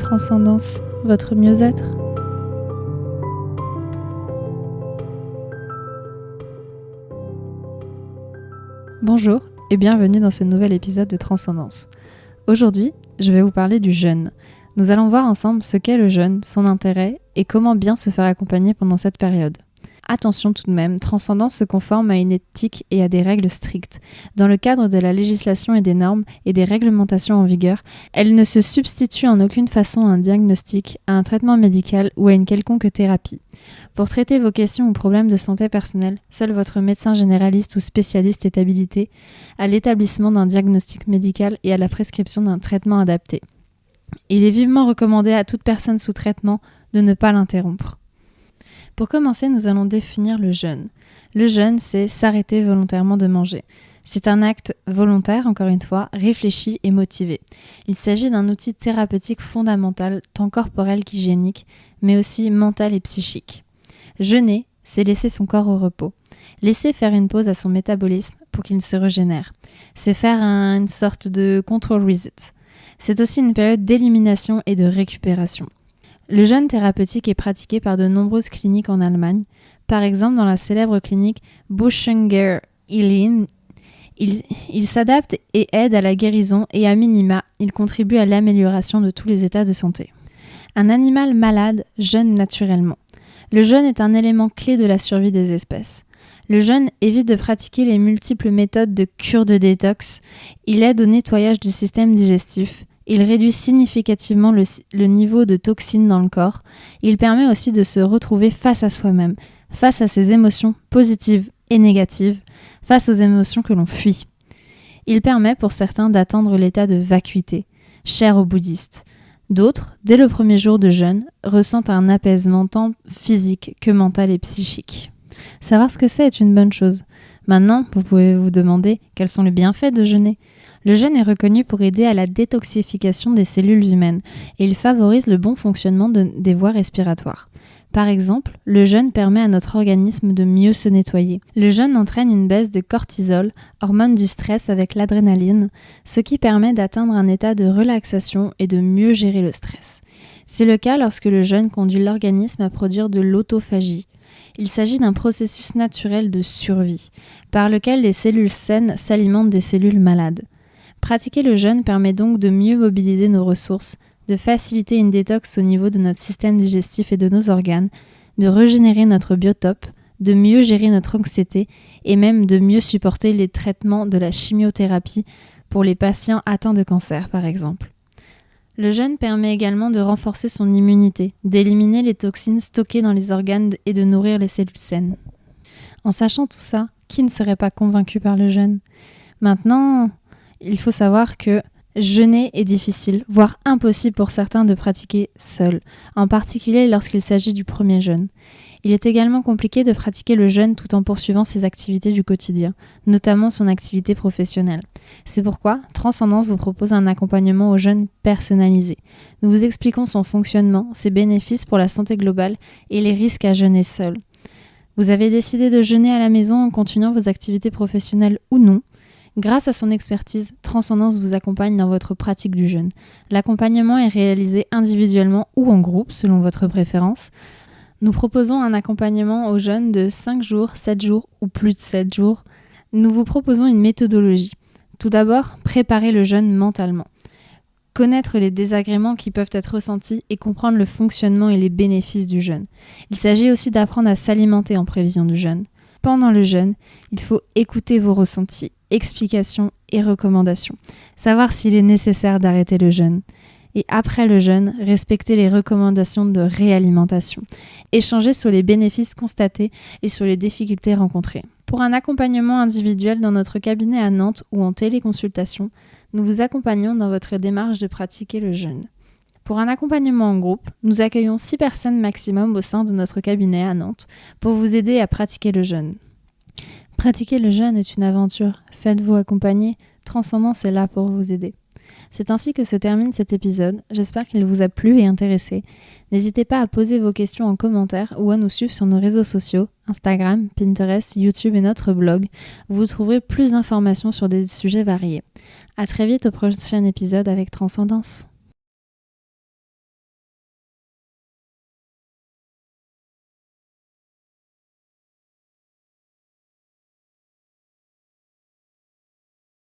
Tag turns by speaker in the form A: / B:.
A: Transcendance, votre mieux-être. Bonjour et bienvenue dans ce nouvel épisode de Transcendance. Aujourd'hui, je vais vous parler du jeûne. Nous allons voir ensemble ce qu'est le jeûne, son intérêt et comment bien se faire accompagner pendant cette période. Attention tout de même, Transcendance se conforme à une éthique et à des règles strictes. Dans le cadre de la législation et des normes et des réglementations en vigueur, elle ne se substitue en aucune façon à un diagnostic, à un traitement médical ou à une quelconque thérapie. Pour traiter vos questions ou problèmes de santé personnelle, seul votre médecin généraliste ou spécialiste est habilité à l'établissement d'un diagnostic médical et à la prescription d'un traitement adapté. Il est vivement recommandé à toute personne sous traitement de ne pas l'interrompre. Pour commencer, nous allons définir le jeûne. Le jeûne, c'est s'arrêter volontairement de manger. C'est un acte volontaire, encore une fois, réfléchi et motivé. Il s'agit d'un outil thérapeutique fondamental, tant corporel qu'hygiénique, mais aussi mental et psychique. Jeûner, c'est laisser son corps au repos. Laisser faire une pause à son métabolisme pour qu'il se régénère. C'est faire une sorte de control reset. C'est aussi une période d'élimination et de récupération. Le jeûne thérapeutique est pratiqué par de nombreuses cliniques en Allemagne. Par exemple, dans la célèbre clinique Böchinger Heilin, il s'adapte et aide à la guérison et à minima, il contribue à l'amélioration de tous les états de santé. Un animal malade jeûne naturellement. Le jeûne est un élément clé de la survie des espèces. Le jeûne évite de pratiquer les multiples méthodes de cure de détox. Il aide au nettoyage du système digestif. Il réduit significativement le niveau de toxines dans le corps. Il permet aussi de se retrouver face à soi-même, face à ses émotions positives et négatives, face aux émotions que l'on fuit. Il permet pour certains d'atteindre l'état de vacuité, cher aux bouddhistes. D'autres, dès le premier jour de jeûne, ressentent un apaisement tant physique que mental et psychique. Savoir ce que c'est est une bonne chose. Maintenant, vous pouvez vous demander quels sont les bienfaits de jeûner. Le jeûne est reconnu pour aider à la détoxification des cellules humaines et il favorise le bon fonctionnement des voies respiratoires. Par exemple, le jeûne permet à notre organisme de mieux se nettoyer. Le jeûne entraîne une baisse de cortisol, hormone du stress avec l'adrénaline, ce qui permet d'atteindre un état de relaxation et de mieux gérer le stress. C'est le cas lorsque le jeûne conduit l'organisme à produire de l'autophagie. Il s'agit d'un processus naturel de survie, par lequel les cellules saines s'alimentent des cellules malades. Pratiquer le jeûne permet donc de mieux mobiliser nos ressources, de faciliter une détox au niveau de notre système digestif et de nos organes, de régénérer notre biotope, de mieux gérer notre anxiété et même de mieux supporter les traitements de la chimiothérapie pour les patients atteints de cancer par exemple. Le jeûne permet également de renforcer son immunité, d'éliminer les toxines stockées dans les organes et de nourrir les cellules saines. En sachant tout ça, qui ne serait pas convaincu par le jeûne ? Maintenant, il faut savoir que jeûner est difficile, voire impossible pour certains de pratiquer seul, en particulier lorsqu'il s'agit du premier jeûne. Il est également compliqué de pratiquer le jeûne tout en poursuivant ses activités du quotidien, notamment son activité professionnelle. C'est pourquoi Transcendance vous propose un accompagnement au jeûne personnalisé. Nous vous expliquons son fonctionnement, ses bénéfices pour la santé globale et les risques à jeûner seul. Vous avez décidé de jeûner à la maison en continuant vos activités professionnelles ou non. Grâce à son expertise, Transcendance vous accompagne dans votre pratique du jeûne. L'accompagnement est réalisé individuellement ou en groupe, selon votre préférence. Nous proposons un accompagnement au jeûne de 5 jours, 7 jours ou plus de 7 jours. Nous vous proposons une méthodologie. Tout d'abord, préparer le jeûne mentalement. Connaître les désagréments qui peuvent être ressentis et comprendre le fonctionnement et les bénéfices du jeûne. Il s'agit aussi d'apprendre à s'alimenter en prévision du jeûne. Pendant le jeûne, il faut écouter vos ressentis, explications et recommandations. Savoir s'il est nécessaire d'arrêter le jeûne. Et après le jeûne, respecter les recommandations de réalimentation. Échanger sur les bénéfices constatés et sur les difficultés rencontrées. Pour un accompagnement individuel dans notre cabinet à Nantes ou en téléconsultation, nous vous accompagnons dans votre démarche de pratiquer le jeûne. Pour un accompagnement en groupe, nous accueillons 6 personnes maximum au sein de notre cabinet à Nantes pour vous aider à pratiquer le jeûne. Pratiquer le jeûne est une aventure. Faites-vous accompagner. Transcendance est là pour vous aider. C'est ainsi que se termine cet épisode. J'espère qu'il vous a plu et intéressé. N'hésitez pas à poser vos questions en commentaire ou à nous suivre sur nos réseaux sociaux, Instagram, Pinterest, YouTube et notre blog. Vous trouverez plus d'informations sur des sujets variés. À très vite au prochain épisode avec Transcendance.